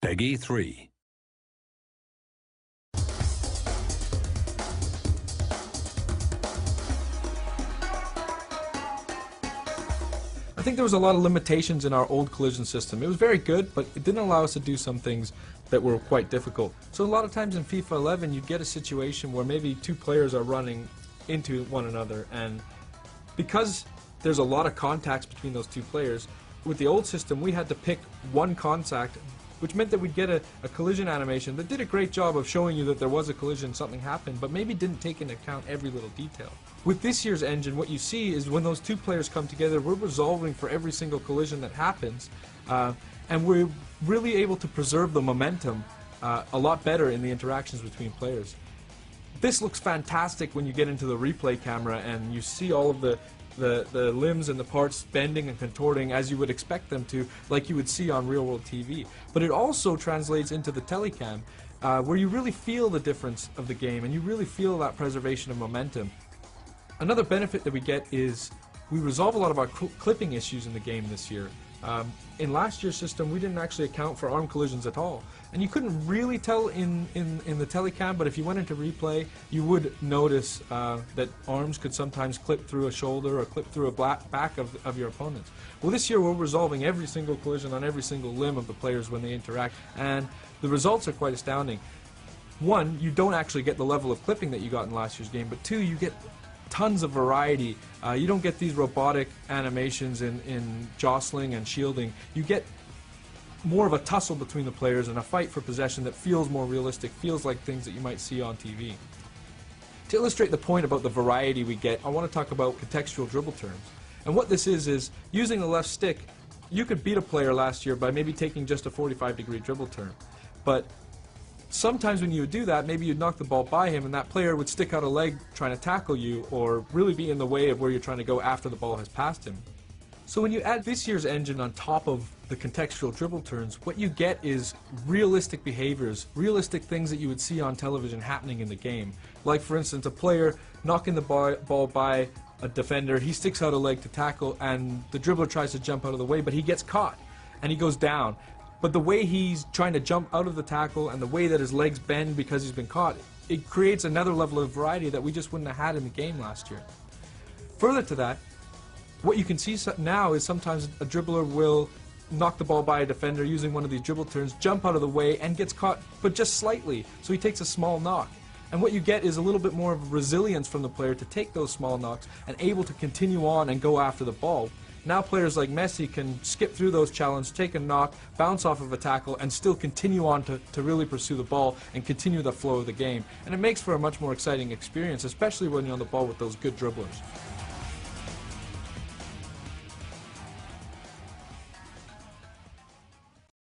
Peggy 3. I think there was a lot of limitations in our old collision system. It was very good, but it didn't allow us to do some things that were quite difficult. So a lot of times in FIFA 11 you'd get a situation where maybe two players are running into one another, and because there's a lot of contacts between those two players, with the old system we had to pick one contact, which meant that we'd get a collision animation that did a great job of showing you that there was a collision, something happened, but maybe didn't take into account every little detail. With this year's engine, what you see is when those two players come together, we're resolving for every single collision that happens, and we're really able to preserve the momentum a lot better in the interactions between players. This looks fantastic when you get into the replay camera and you see all of the limbs and the parts bending and contorting as you would expect them to, like you would see on real-world TV. But it also translates into the telecam, where you really feel the difference of the game and you really feel that preservation of momentum. Another benefit that we get is we resolve a lot of our clipping issues in the game this year. In last year's system we didn't actually account for arm collisions at all, and you couldn't really tell in the telecam, but if you went into replay you would notice that arms could sometimes clip through a shoulder or clip through a back of your opponents. Well, this year we're resolving every single collision on every single limb of the players when they interact, and the results are quite astounding. One, you don't actually get the level of clipping that you got in last year's game, but two, you get tons of variety. You don't get these robotic animations in jostling and shielding. You get more of a tussle between the players and a fight for possession that feels more realistic, feels like things that you might see on TV. To illustrate the point about the variety we get, I want to talk about contextual dribble turns. And what this is using the left stick, you could beat a player last year by maybe taking just a 45-degree dribble turn. But sometimes when you would do that, maybe you'd knock the ball by him and that player would stick out a leg trying to tackle you or really be in the way of where you're trying to go after the ball has passed him. So when you add this year's engine on top of the contextual dribble turns, what you get is realistic behaviors, realistic things that you would see on television happening in the game. Like, for instance, a player knocking the ball by a defender, he sticks out a leg to tackle and the dribbler tries to jump out of the way, but he gets caught and he goes down. But the way he's trying to jump out of the tackle and the way that his legs bend because he's been caught, it creates another level of variety that we just wouldn't have had in the game last year. Further to that, what you can see now is sometimes a dribbler will knock the ball by a defender using one of these dribble turns, jump out of the way and gets caught, but just slightly, so he takes a small knock. And what you get is a little bit more of resilience from the player to take those small knocks and able to continue on and go after the ball. Now players like Messi can skip through those challenges, take a knock, bounce off of a tackle, and still continue on to really pursue the ball and continue the flow of the game. And it makes for a much more exciting experience, especially when you're on the ball with those good dribblers.